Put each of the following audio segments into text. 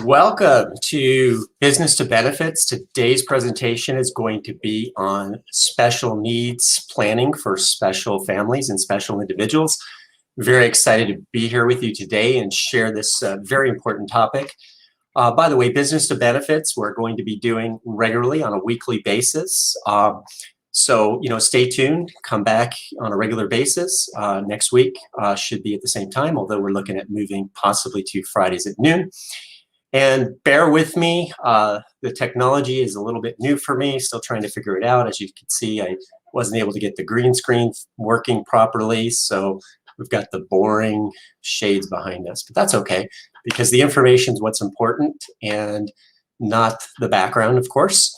Welcome to Business to Benefits. Today's presentation is going to be on special needs planning for special families and special individuals. Very excited to be here with you today and share this very important topic. By the way, Business to Benefits, we're going to be doing regularly on a weekly basis. So, stay tuned, come back on a regular basis. Next week should be at the same time, although we're looking at moving possibly to Fridays at noon. And bear with me, the technology is a little bit new for me, still trying to figure it out. As you can see, I wasn't able to get the green screen working properly, so we've got the boring shades behind us. But that's okay, because the information is what's important and not the background, of course.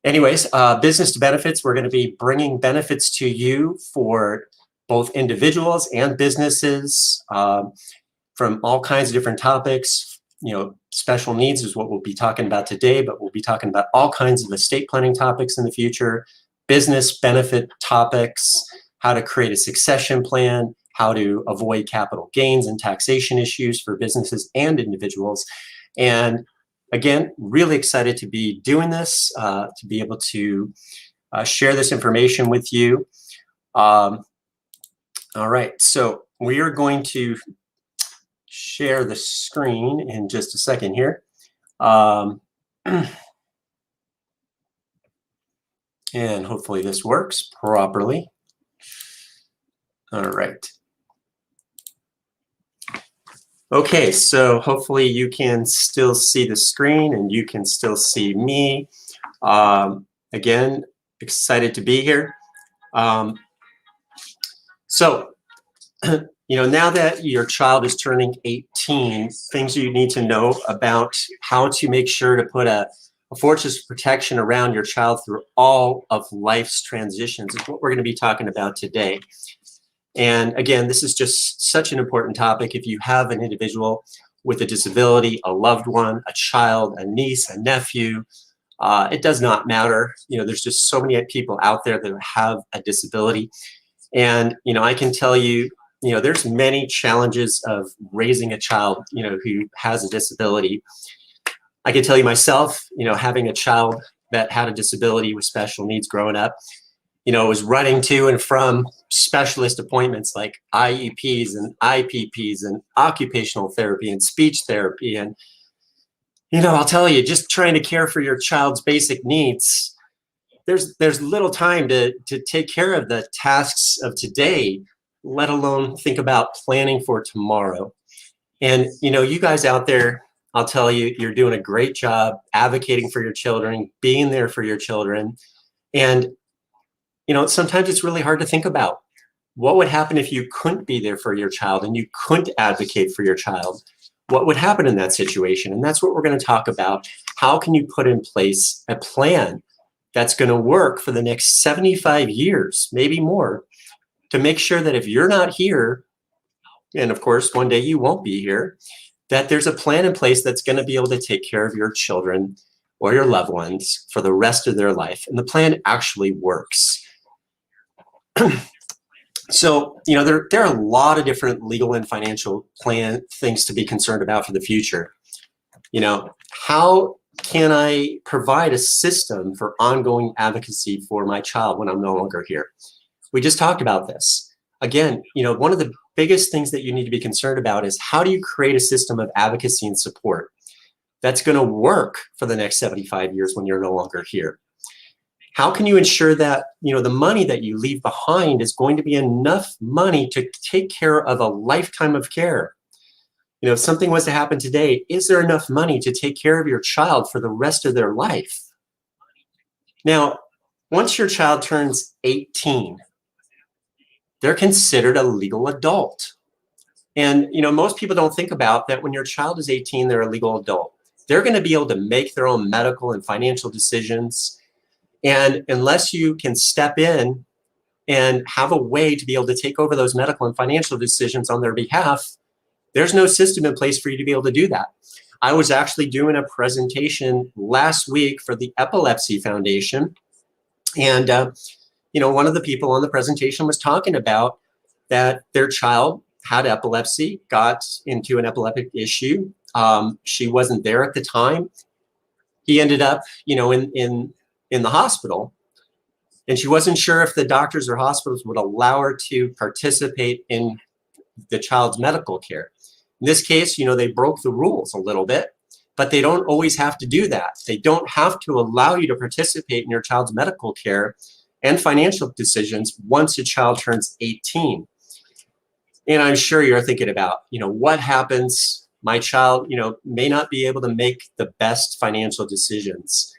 Anyways, Business to Benefits, we're going to be bringing benefits to you for both individuals and businesses from all kinds of different topics. Special needs is what we'll be talking about today, but we'll be talking about all kinds of estate planning topics in the future, business benefit topics, how to create a succession plan, how to avoid capital gains and taxation issues for businesses and individuals. And again, really excited to be doing this, to be able to share this information with you. All right, so we are going to share the screen in just a second here. And hopefully this works properly. All right. Okay, so hopefully you can still see the screen and you can still see me. Again, excited to be here. Now that your child is turning 18, things you need to know about how to make sure to put a fortress of protection around your child through all of life's transitions is what we're going to be talking about today. And again, this is just such an important topic. If you have an individual with a disability, a loved one, a child, a niece, a nephew, it does not matter. There's just so many people out there that have a disability. And, I can tell you, there's many challenges of raising a child, who has a disability. I can tell you myself, having a child that had a disability with special needs growing up, was running to and from specialist appointments like IEPs and IPPs and occupational therapy and speech therapy. And, I'll tell you, just trying to care for your child's basic needs, there's little time to take care of the tasks of today, let alone think about planning for tomorrow. And, you guys out there, I'll tell you, you're doing a great job advocating for your children, being there for your children. And, sometimes it's really hard to think about what would happen if you couldn't be there for your child and you couldn't advocate for your child. What would happen in that situation? And that's what we're going to talk about. How can you put in place a plan that's going to work for the next 75 years, maybe more, to make sure that if you're not here, and of course, one day you won't be here, that there's a plan in place that's going to be able to take care of your children or your loved ones for the rest of their life. And the plan actually works. So, there are a lot of different legal and financial plan things to be concerned about for the future. How can I provide a system for ongoing advocacy for my child when I'm no longer here? We just talked about this. Again, one of the biggest things that you need to be concerned about is how do you create a system of advocacy and support that's going to work for the next 75 years when you're no longer here? How can you ensure that, the money that you leave behind is going to be enough money to take care of a lifetime of care? If something was to happen today, is there enough money to take care of your child for the rest of their life? Now, once your child turns 18, they're considered a legal adult. And, most people don't think about that when your child is 18, they're a legal adult. They're going to be able to make their own medical and financial decisions. And unless you can step in and have a way to be able to take over those medical and financial decisions on their behalf, there's no system in place for you to be able to do that. I was actually doing a presentation last week for the Epilepsy Foundation. And, one of the people on the presentation was talking about that their child had epilepsy, got into an epileptic issue, She wasn't there at the time. He ended up, in the hospital, and she wasn't sure if the doctors or hospitals would allow her to participate in the child's medical care. In this case, they broke the rules a little bit, but they don't always have to do that. They don't have to allow you to participate in your child's medical care and financial decisions once a child turns 18. And I'm sure you're thinking about, what happens? My child, may not be able to make the best financial decisions.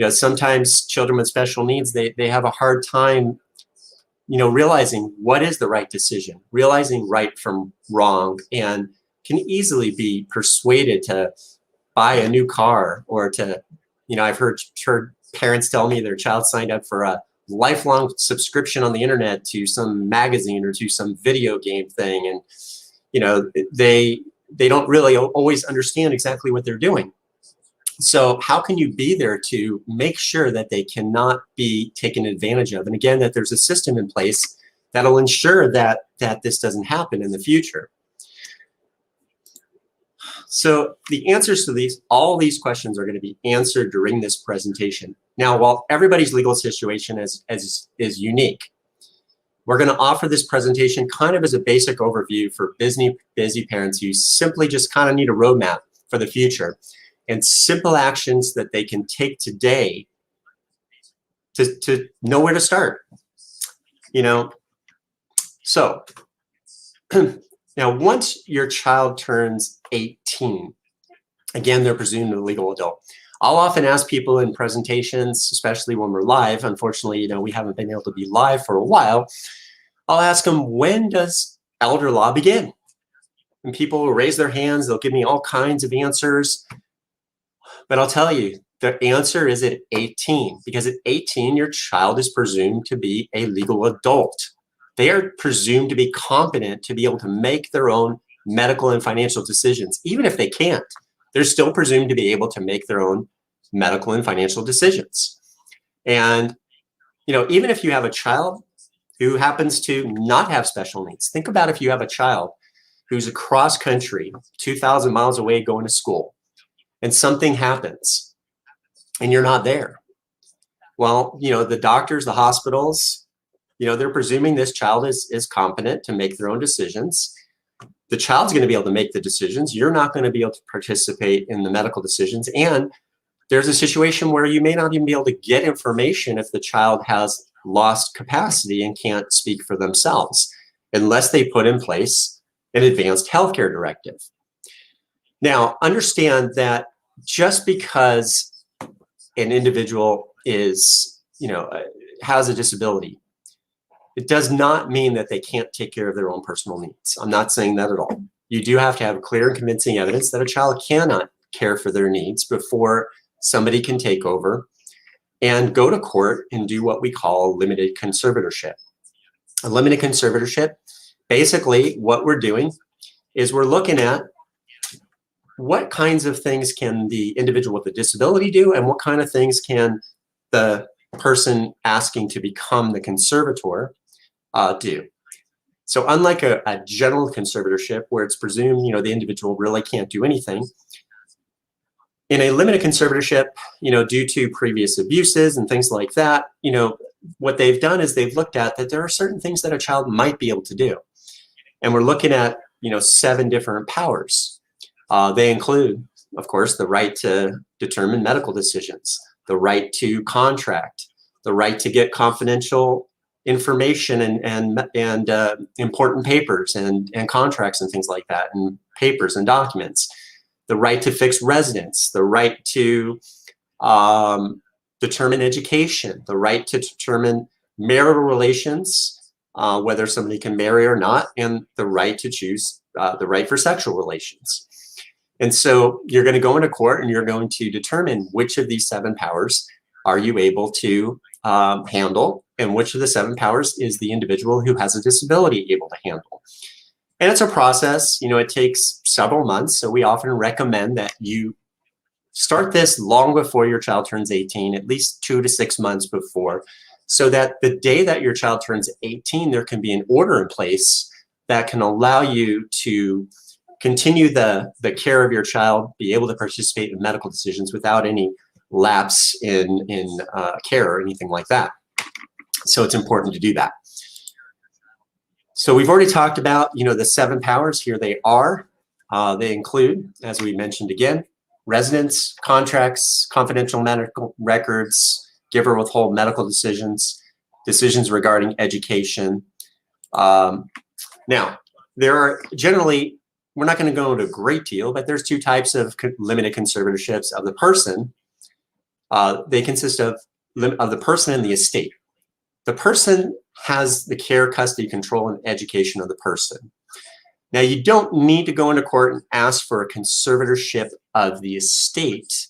Sometimes children with special needs, they have a hard time, realizing what is the right decision, realizing right from wrong, and can easily be persuaded to buy a new car or to, I've heard parents tell me their child signed up for a lifelong subscription on the internet to some magazine or to some video game thing. And, they don't really always understand exactly what they're doing. So how can you be there to make sure that they cannot be taken advantage of? And again, that there's a system in place that'll ensure that this doesn't happen in the future. So the answers to all these questions are going to be answered during this presentation. Now, while everybody's legal situation is unique, we're going to offer this presentation kind of as a basic overview for busy parents who simply just kind of need a roadmap for the future and simple actions that they can take today to know where to start. So now once your child turns 18, again, they're presumed a legal adult. I'll often ask people in presentations, especially when we're live, unfortunately, we haven't been able to be live for a while, I'll ask them, when does elder law begin? And people will raise their hands, they'll give me all kinds of answers, but I'll tell you, the answer is at 18, because at 18, your child is presumed to be a legal adult. They are presumed to be competent to be able to make their own medical and financial decisions. Even if they can't, they're still presumed to be able to make their own medical and financial decisions. And, even if you have a child who happens to not have special needs, think about if you have a child who's across country, 2,000 miles away going to school, and something happens and you're not there. Well, the doctors, the hospitals, they're presuming this child is competent to make their own decisions. The child's going to be able to make the decisions. You're not going to be able to participate in the medical decisions. And there's a situation where you may not even be able to get information if the child has lost capacity and can't speak for themselves, unless they put in place an advanced healthcare directive. Now, understand that just because an individual is, has a disability, it does not mean that they can't take care of their own personal needs. I'm not saying that at all. You do have to have clear and convincing evidence that a child cannot care for their needs before somebody can take over and go to court and do what we call limited conservatorship. A limited conservatorship, basically what we're doing is we're looking at what kinds of things can the individual with a disability do and what kind of things can the person asking to become the conservator do. So unlike a general conservatorship where it's presumed, the individual really can't do anything, in a limited conservatorship, due to previous abuses and things like that, what they've done is they've looked at that there are certain things that a child might be able to do. And we're looking at, 7 different powers. They include, of course, the right to determine medical decisions, the right to contract, the right to get confidential information and important papers and contracts and things like that, and papers and documents, the right to fix residence, the right to determine education, the right to determine marital relations, whether somebody can marry or not, and the right to choose the right for sexual relations. And so you're going to go into court and you're going to determine which of these 7 powers are you able to handle, and which of the 7 powers is the individual who has a disability able to handle. And it's a process, it takes several months. So we often recommend that you start this long before your child turns 18, at least 2 to 6 months before, so that the day that your child turns 18, there can be an order in place that can allow you to continue the care of your child, be able to participate in medical decisions without any lapse in care or anything like that. So it's important to do that. So we've already talked about, the 7 powers. Here they are. They include, as we mentioned again, residence, contracts, confidential medical records, give or withhold medical decisions, decisions regarding education. Now, there are generally, we're not going to go into a great deal, but there's 2 types of limited conservatorships of the person. They consist of the person and the estate. The person has the care, custody, control, and education of the person. Now, you don't need to go into court and ask for a conservatorship of the estate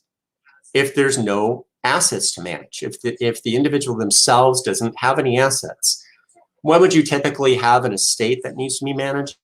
if there's no assets to manage. If the individual themselves doesn't have any assets, when would you typically have an estate that needs to be managed?